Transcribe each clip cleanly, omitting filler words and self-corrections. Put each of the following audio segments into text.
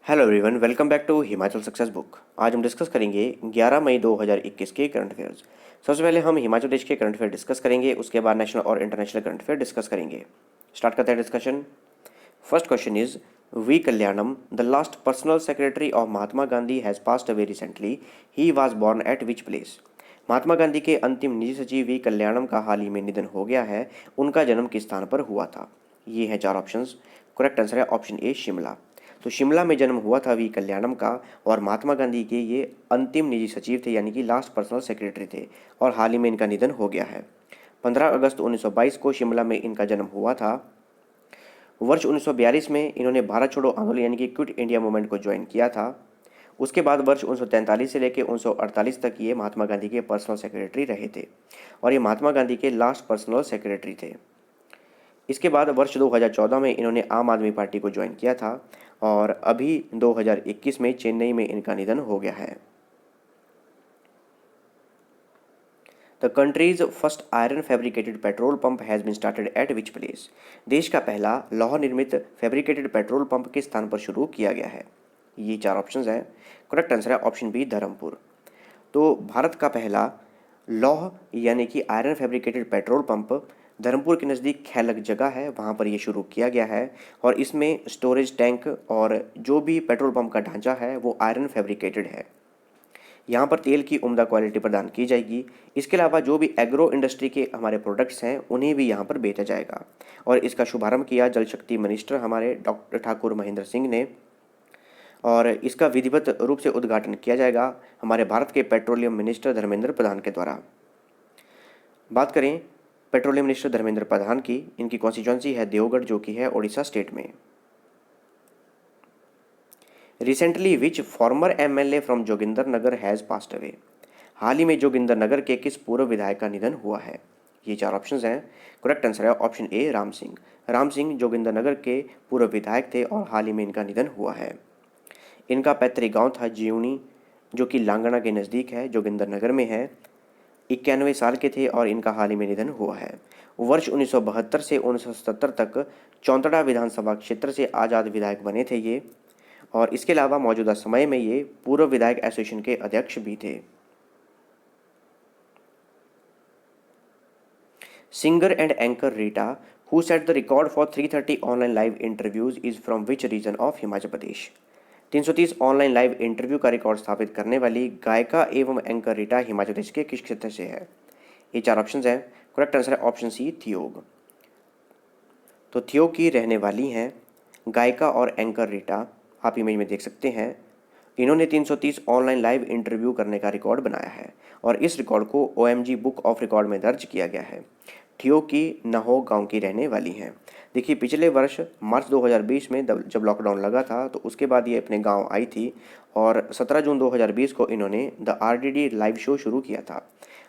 Hello everyone, welcome back to Himachal success book. आज हम discuss करेंगे 11 मई 2021 के करंट अफेयर्स। सबसे पहले हम हिमाचल प्रदेश के करंट अफेयर डिस्कस करेंगे, उसके बाद नेशनल और इंटरनेशनल करंट अफेयर डिस्कस करेंगे। स्टार्ट करते हैं discussion. First question is V Kalyanam the last personal secretary of Mahatma Gandhi has passed away recently. He was born at which place. Mahatma Gandhi के अंतिम निजी सचिव वी कल्याणम का हाल ही में निधन हो गया है। उनका जन्म किस स्थान पर हुआ था? ये हैं चार ऑप्शंस। करेक्ट आंसर है ऑप्शन ए, शिमला। तो शिमला में जन्म हुआ था वी कल्याणम का, और महात्मा गांधी के ये अंतिम निजी सचिव थे, यानी कि लास्ट पर्सनल सेक्रेटरी थे, और हाल ही में इनका निधन हो गया है। 15 अगस्त 1922 को शिमला में इनका जन्म हुआ था। वर्ष 1942 में इन्होंने भारत छोड़ो आंदोलन यानी कि क्विट इंडिया मूवमेंट को ज्वाइन किया था। उसके बाद वर्ष 1943 से लेकर 1948 तक ये महात्मा गांधी के पर्सनल सेक्रेटरी रहे थे, और ये महात्मा गांधी के लास्ट पर्सनल सेक्रेटरी थे। इसके बाद वर्ष 2014 में इन्होंने आम आदमी पार्टी को ज्वाइन किया था, और अभी 2021 में चेन्नई में इनका निधन हो गया है। The country's first iron fabricated petrol pump has been started at which place. देश का पहला लौह निर्मित फैब्रिकेटेड पेट्रोल पंप किस स्थान पर शुरू किया गया है? ये चार ऑप्शंस हैं। करेक्ट आंसर है ऑप्शन बी, धर्मपुर। तो भारत का पहला लौह यानी कि iron fabricated petrol pump Dharampur के नज़दीक खैलक जगह है, वहाँ पर ये शुरू किया गया है, और इसमें स्टोरेज टैंक और जो भी पेट्रोल पंप का ढांचा है वो आयरन फैब्रिकेटेड है। यहाँ पर तेल की उम्दा क्वालिटी प्रदान की जाएगी। इसके अलावा जो भी एग्रो इंडस्ट्री के हमारे प्रोडक्ट्स हैं उन्हें भी यहाँ पर बेचा जाएगा, और इसका शुभारंभ किया जल शक्ति मिनिस्टर हमारे डॉक्टर ठाकुर महेंद्र सिंह ने, और इसका विधिवत रूप से उद्घाटन किया जाएगा हमारे भारत के पेट्रोलियम मिनिस्टर धर्मेंद्र प्रधान के द्वारा। बात करें पेट्रोलियम मिनिस्टर धर्मेंद्र प्रधान की, इनकी कॉन्स्टिट्यूंसी है देवगढ़, जो कि है उड़ीसा स्टेट में। Recently which former MLA from Joginder Nagar has passed away. हाल ही में जोगिंदर नगर के किस पूर्व विधायक का निधन हुआ है? ये चार ऑप्शंस हैं। करेक्ट आंसर है ऑप्शन ए, राम सिंह। राम सिंह जोगिंदर नगर के पूर्व विधायक थे, और हाल ही में इनका निधन हुआ है। इनका पैतृक गांव था जीवनी, जो कि लांगणा के नज़दीक है, जोगिंदर नगर में है। 91 साल के थे, और इनका हाल ही में निधन हुआ है। वर्ष 1972 से 1977 तक चौंतड़ा विधानसभा क्षेत्र से आज़ाद विधायक बने थे ये, और इसके अलावा मौजूदा समय में ये पूर्व विधायक एसोसिएशन के अध्यक्ष भी थे। Singer and anchor Rita who set the record for 330 online live interviews is from which region of Himachal Pradesh. 330 online live interview का रिकॉर्ड स्थापित करने वाली गायिका एवं एंकर रीटा हिमाचल प्रदेश के किस क्षेत्र से है? ये चार ऑप्शंस हैं। करेक्ट आंसर है ऑप्शन सी, थियोग। तो थियोग की रहने वाली हैं गायिका और एंकर रीटा, आप इमेज में देख सकते हैं। इन्होंने 330 ऑनलाइन लाइव इंटरव्यू करने का रिकॉर्ड बनाया है, और इस रिकॉर्ड को OMG बुक ऑफ रिकॉर्ड में दर्ज किया गया है। ठियो की नहो गांव की रहने वाली हैं। देखिए, पिछले वर्ष मार्च 2020 में जब लॉकडाउन लगा था, तो उसके बाद ये अपने गांव आई थी, और 17 जून 2020 को इन्होंने द RDD लाइव शो शुरू किया था,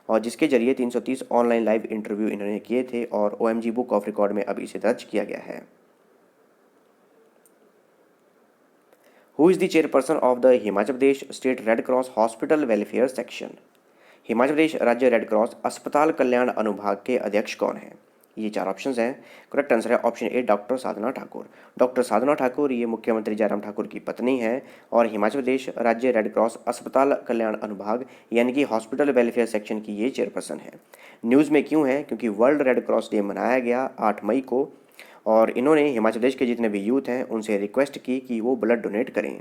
और जिसके जरिए 330 ऑनलाइन लाइव इंटरव्यू इन्होंने किए थे, और OMG बुक ऑफ रिकॉर्ड में अब इसे दर्ज किया गया है। Who is the chairperson of the Himachal Pradesh state red cross hospital welfare section. Himachal Pradesh राज्य रेड क्रॉस अस्पताल कल्याण अनुभाग के अध्यक्ष कौन हैं? ये चार ऑप्शंस हैं। करेक्ट आंसर है option A, doctor Sadhna Thakur. Doctor Sadhna Thakur ये मुख्यमंत्री जयराम ठाकुर की पत्नी है, और हिमाचल प्रदेश राज्य रेड क्रॉस अस्पताल कल्याण अनुभाग यानी कि हॉस्पिटल वेलफेयर सेक्शन की ये चेयरपर्सन है। न्यूज़ में क्यों है? क्योंकि वर्ल्ड रेड क्रॉस डे मनाया गया 8 मई को, और इन्होंने हिमाचल प्रदेश के जितने भी यूथ हैं उनसे रिक्वेस्ट की कि वो ब्लड डोनेट करें।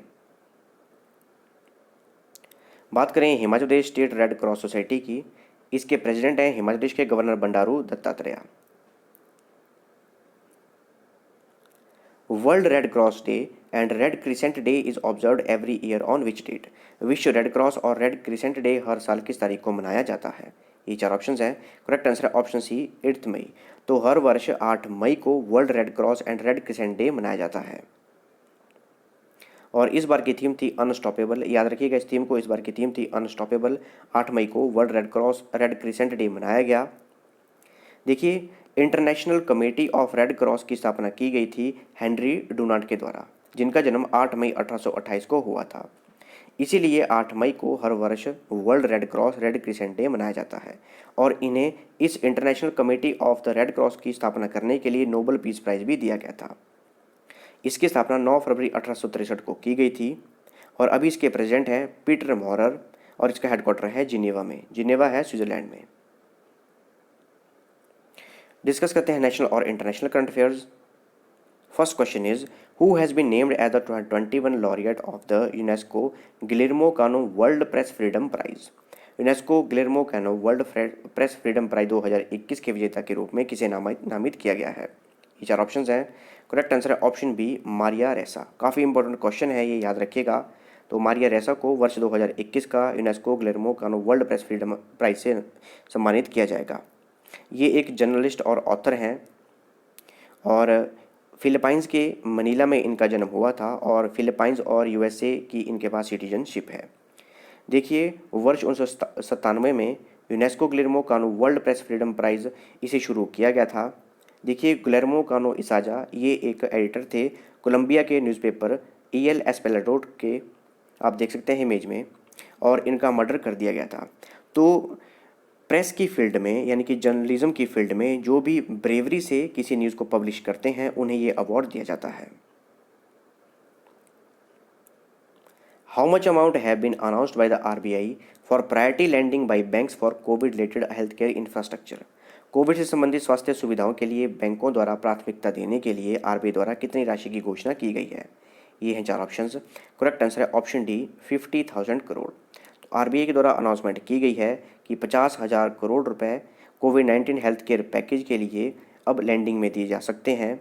बात करें Himachal Pradesh state red cross society की, इसके प्रेसिडेंट हैं हिमाचल प्रदेश के governor Bandaru Dattatreya. World red cross day and red crescent day is observed every year on which date. विश्व रेड क्रॉस और रेड क्रिसेंट डे हर साल किस तारीख को मनाया जाता है? ये चार ऑप्शंस हैं। करेक्ट आंसर है ऑप्शन सी, 8 मई। तो हर वर्ष 8 मई को world red cross and red crescent day मनाया जाता है, और इस बार की थीम थी अनस्टॉपेबल। याद रखिएगा इस थीम को, इस बार की थीम थी अनस्टॉपेबल। 8 मई को world red cross red crescent day मनाया गया। देखिए, international committee of red cross की स्थापना की गई थी हेनरी डुनांट के द्वारा, जिनका जन्म 8 मई 1828 को हुआ था। इसीलिए 8 मई को हर वर्ष world red cross red crescent day मनाया जाता है, और इन्हें इस international committee of the red cross की स्थापना करने के लिए नोबेल पीस प्राइज भी दिया गया था। इसकी स्थापना 9 फरवरी 1863 को की गई थी और अभी इसके प्रेसिडेंट हैं पीटर मॉरर और इसका हेडक्वार्टर है जिनेवा में। जिनेवा है स्विट्जरलैंड में। डिस्कस करते हैं नेशनल और international current affairs. First question is who has been named as the 21 laureate of the UNESCO Guillermo Cano World Press Freedom Prize. UNESCO Guillermo Cano World Press Freedom Prize 2021 के विजेता के रूप में किसे नामित किया गया है। ये चार ऑप्शन हैं। करेक्ट आंसर है ऑप्शन बी, मारिया रेसा। काफ़ी इंपॉर्टेंट क्वेश्चन है, ये याद रखिएगा। तो मारिया रेसा को वर्ष 2021 का UNESCO Guillermo Cano World Press Freedom prize से सम्मानित किया जाएगा। ये एक जर्नलिस्ट और ऑथर हैं और फिलीपाइंस के मनीला में इनका जन्म हुआ था और फिलीपाइंस और यूएसए की इनके पास सिटीजनशिप है। देखिए, वर्ष 1997 में UNESCO Guillermo Cano World Press freedom price इसे शुरू किया गया था। देखिए, गिलेर्मो कानो इसाजा ये एक एडिटर थे कोलंबिया के न्यूज़पेपर EL एस्पेलाडोर के, आप देख सकते हैं इमेज में, और इनका मर्डर कर दिया गया था। तो प्रेस की फील्ड में यानी कि जर्नलिज्म की फील्ड में जो भी ब्रेवरी से किसी न्यूज़ को पब्लिश करते हैं उन्हें ये अवार्ड दिया जाता है। How much amount have been announced by the RBI for priority lending by banks for covid related health care infrastructure. Covid से संबंधित स्वास्थ्य सुविधाओं के लिए बैंकों द्वारा प्राथमिकता देने के लिए RBI द्वारा कितनी राशि की घोषणा की गई है। ये हैं चार ऑप्शंस। करेक्ट आंसर है ऑप्शन डी, 50,000 करोड़। तो RBI के द्वारा अनाउंसमेंट की गई है कि 50,000 करोड़ रुपए कोविड-19 हेल्थ केयर पैकेज के लिए अब लैंडिंग में दिए जा सकते हैं,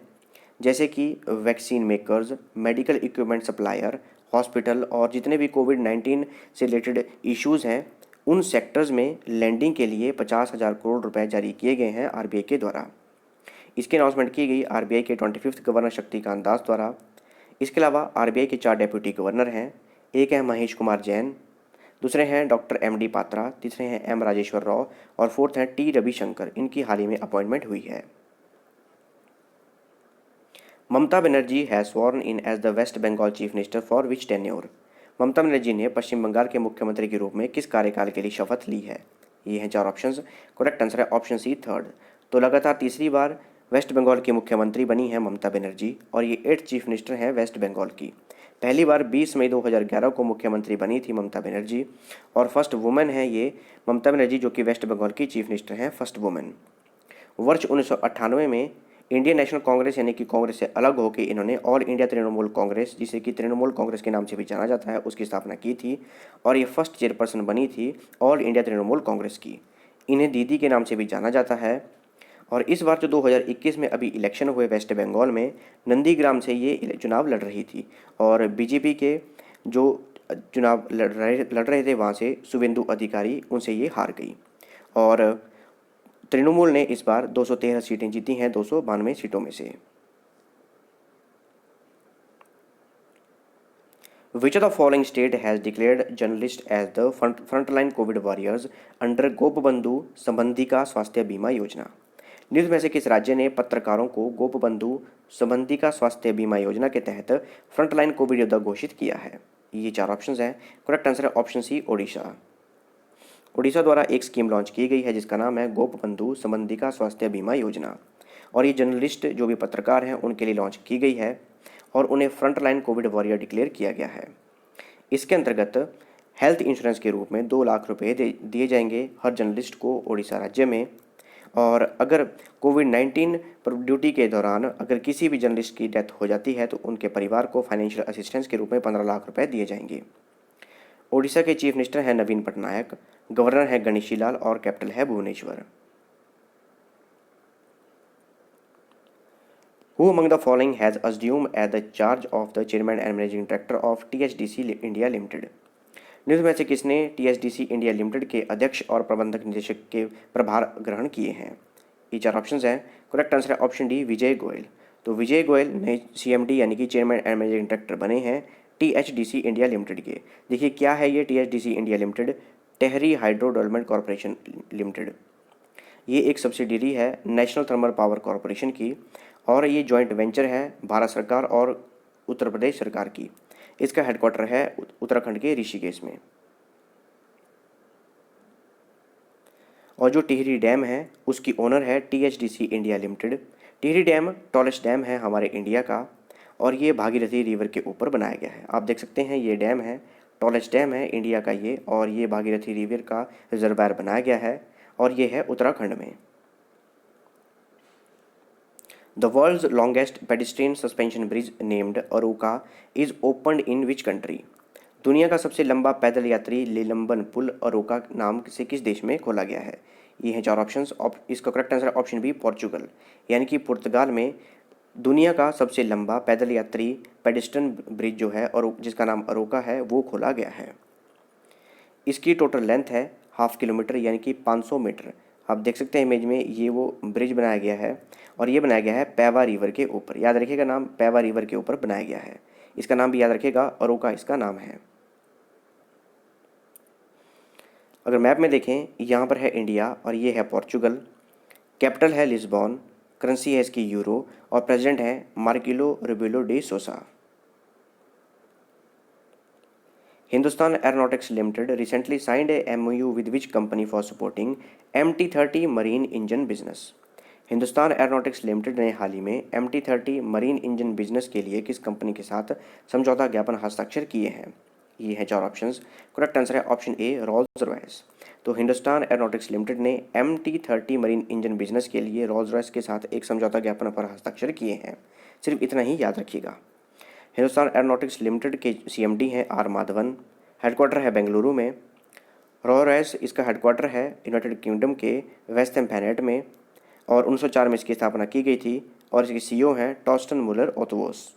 जैसे कि vaccine makers, medical equipment supplier, hospital और जितने भी कोविड-19 से रिलेटेड इश्यूज़ हैं उन सेक्टर्स में लैंडिंग के लिए 50,000 करोड़ रुपए जारी किए गए हैं RBI के द्वारा। इसकी अनाउंसमेंट की गई RBI के 25th गवर्नर शक्तिकांत दास द्वारा। इसके अलावा RBI के 4 डेप्यूटी गवर्नर हैं। एक है महेश कुमार जैन, दूसरे हैं डॉक्टर MD पात्रा, तीसरे हैं M राजेश्वर राव और फोर्थ हैं T रविशंकर। इनकी हाल ही में अपॉइंटमेंट हुई है। Mamata Banerjee has sworn in as the West Bengal chief minister for which tenure. Mamata Banerjee ने पश्चिम बंगाल के मुख्यमंत्री के रूप में किस कार्यकाल के लिए शपथ ली है। ये हैं चार ऑप्शंस। करेक्ट आंसर है ऑप्शन सी, थर्ड। तो लगातार तीसरी बार वेस्ट बंगाल की मुख्यमंत्री बनी है ममता बनर्जी और ये 8th चीफ मिनिस्टर हैं वेस्ट बंगाल की। पहली बार 20 मई 2011 को मुख्यमंत्री बनी थी ममता बनर्जी और फर्स्ट वुमेन है ये ममता बनर्जी जो कि वेस्ट बंगाल की चीफ मिनिस्टर हैं, फर्स्ट वुमेन। वर्ष 1998 में इंडियन नेशनल कांग्रेस यानी कि कांग्रेस से अलग होकर इन्होंने ऑल इंडिया तृणमूल कांग्रेस, जिसे कि तृणमूल कांग्रेस के नाम से भी जाना जाता है, उसकी स्थापना की थी और ये फर्स्ट चेयरपर्सन बनी थी ऑल इंडिया तृणमूल कांग्रेस की। इन्हें दीदी के नाम से भी जाना जाता है। और इस बार जो 2021 में अभी इलेक्शन हुए वेस्ट बंगाल में, नंदीग्राम से ये चुनाव लड़ रही थी और बीजेपी के जो चुनाव लड़ रहे थे वहाँ से शुभेंदु अधिकारी, उनसे ये हार गई और तृणमूल ने इस बार 213 सीटें जीती हैं 292 सीटों में से। Which of the following state has declared journalists as the frontline COVID warriors under Gopabandhu संबंधिका स्वास्थ्य बीमा योजना। निम्न में से किस राज्य ने पत्रकारों को गोपबंधु संबंधिका स्वास्थ्य बीमा योजना के तहत फ्रंटलाइन कोविड योद्धा घोषित किया है। ये चार ऑप्शंस हैं। करेक्ट आंसर है ऑप्शन सी, ओडिशा। ओडिशा द्वारा एक स्कीम लॉन्च की गई है जिसका नाम है गोपबंधु संबंधिका स्वास्थ्य बीमा योजना और ये जर्नलिस्ट जो भी पत्रकार हैं उनके लिए लॉन्च की गई है और उन्हें फ्रंटलाइन कोविड वॉरियर डिक्लेयर किया गया है। इसके अंतर्गत हेल्थ इंश्योरेंस के रूप में 2 लाख रुपए दिए जाएंगे हर जर्नलिस्ट को ओडिशा राज्य में और अगर कोविड-19 पर ड्यूटी के दौरान अगर किसी भी जर्नलिस्ट की डेथ हो जाती है तो उनके परिवार को फाइनेंशियल असिस्टेंस के रूप में 15 लाख रुपए दिए जाएंगे। ओडिशा के चीफ मिनिस्टर हैं नवीन पटनायक, गवर्नर है गणेशी लाल और कैपिटल है Bhubaneswar. Who among the following has assumed as the charge of the chairman and managing director of THDC India Limited? निम्न में से किसने THDC इंडिया लिमिटेड के अध्यक्ष और प्रबंधक निदेशक के प्रभार ग्रहण किए हैं। ये चार ऑप्शंस हैं। करेक्ट आंसर है ऑप्शन डी, विजय गोयल। तो विजय गोयल नए CMD यानी कि चेयरमैन एंड मैनेजिंग डायरेक्टर बने हैं THDC इंडिया लिमिटेड के। देखिए क्या है ये THDC India limited, Tehri hydro development corporation limited. ये एक सब्सिडियरी है नेशनल थर्मल पावर कॉरपोरेशन की और ये जॉइंट वेंचर है भारत सरकार और उत्तर प्रदेश सरकार की। इसका हेडक्वार्टर है उत्तराखंड के ऋषिकेश में। और जो टिहरी डैम है उसकी ओनर है THDC India limited. Tehri dam tallest dam है हमारे इंडिया का और ये भागीरथी रिवर के ऊपर बनाया गया है। आप देख सकते हैं ये डैम है, टॉलेस्ट डैम है इंडिया का ये, और ये भागीरथी रिवर का रिजर्वायर बनाया गया है और ये है उत्तराखंड में। The world's longest pedestrian suspension bridge named Arouca is opened in which country? दुनिया का सबसे लंबा पैदल यात्री लेलंबन पुल अरोका नाम से किस देश में खोला गया है? ये हैं 4 ऑप्शंस। इसका करेक्ट आंसर है ऑप्शन बी, पोर्चुगल, यानी कि पुर्तगाल में दुनिया का सबसे लंबा पैदल यात्री पेडिस्ट्रियन ब्रिज जो है और जिसका नाम अरोका है वो खोला गया है। इसकी टोटल लेंथ है 1/2 किलोमीटर यानी कि 500 मीटर। आप देख सकते हैं इमेज में ये वो ब्रिज बनाया गया है और ये बनाया गया है पैवा रिवर के ऊपर। याद रखिएगा नाम पैवा रिवर के ऊपर बनाया गया है। इसका नाम भी याद रखिएगा, अरोका इसका नाम है। अगर मैप में देखें यहाँ पर है इंडिया और ये है पोर्चुगल, कैपिटल है लिस्बॉन, करेंसी है इसकी यूरो और प्रेसिडेंट है Marcelo Rebelo de Sousa. Hindustan Aeronautics Limited recently signed a MOU with which company for supporting MT-30 marine engine business? Hindustan Aeronautics Limited ने हाल ही में MT-30 मरीन इंजन बिजनेस के लिए किस कंपनी के साथ समझौता ज्ञापन हस्ताक्षर किए हैं? ये हैं 4 ऑप्शंस। करेक्ट आंसर है ऑप्शन ए, रोल्स रॉयस। तो हिंदुस्तान एरोनॉटिक्स लिमिटेड ने MT-30 मरीन इंजन बिजनेस के लिए रोल्स रॉयस के साथ एक समझौता ज्ञापन पर हस्ताक्षर किए हैं। सिर्फ इतना ही याद रखिएगा। हिंदुस्तान एरोनॉटिक्स लिमिटेड के CMD हैं R माधवन, हेडक्वार्टर है बेंगलुरु में। रोल्स इसका हेडक्वार्टर है यूनाइटेड किंगडम के वेस्ट हैम्पटन में और 1904 में इसकी स्थापना की गई थी और इसके CEO हैं Torsten Muller Otvos.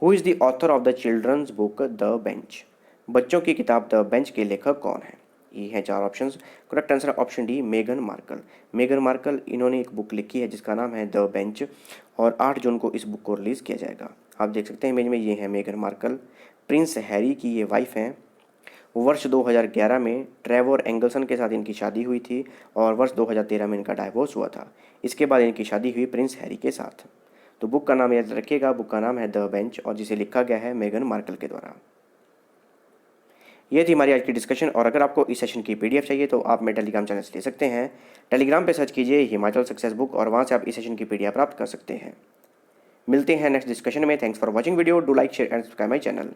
Who is the author of the children's book the bench? बच्चों की किताब द बेंच के लेखक कौन है? ये हैं 4 options. Correct answer option D, Megan Markle. Megan Markle इन्होंने एक बुक लिखी है जिसका नाम है द बेंच और 8 जून को इस बुक को रिलीज़ किया जाएगा। आप देख सकते हैं इमेज में ये है मेगन मार्कल, प्रिंस हैरी की ये वाइफ हैं। वर्ष 2011 में ट्रेवर एंगलसन के साथ इनकी शादी हुई थी और वर्ष 2013 में इनका डाइवोर्स हुआ था। इसके बाद इनकी शादी हुई प्रिंस हैरी के साथ। तो बुक का नाम याद रखिएगा, बुक का नाम है द बेंच और जिसे लिखा गया है मेगन मार्कल के द्वारा। ये थी हमारी आज की डिस्कशन और अगर आपको इस सेशन की PDF चाहिए तो आप मेरे टेलीग्राम चैनल से ले सकते हैं। टेलीग्राम पे सर्च कीजिए हिमाचल सक्सेस बुक और वहाँ से आप इस सेशन की PDF प्राप्त कर सकते हैं। मिलते हैं नेक्स्ट डिस्कशन में। Thanks for watching video. Do like, share and subscribe my channel.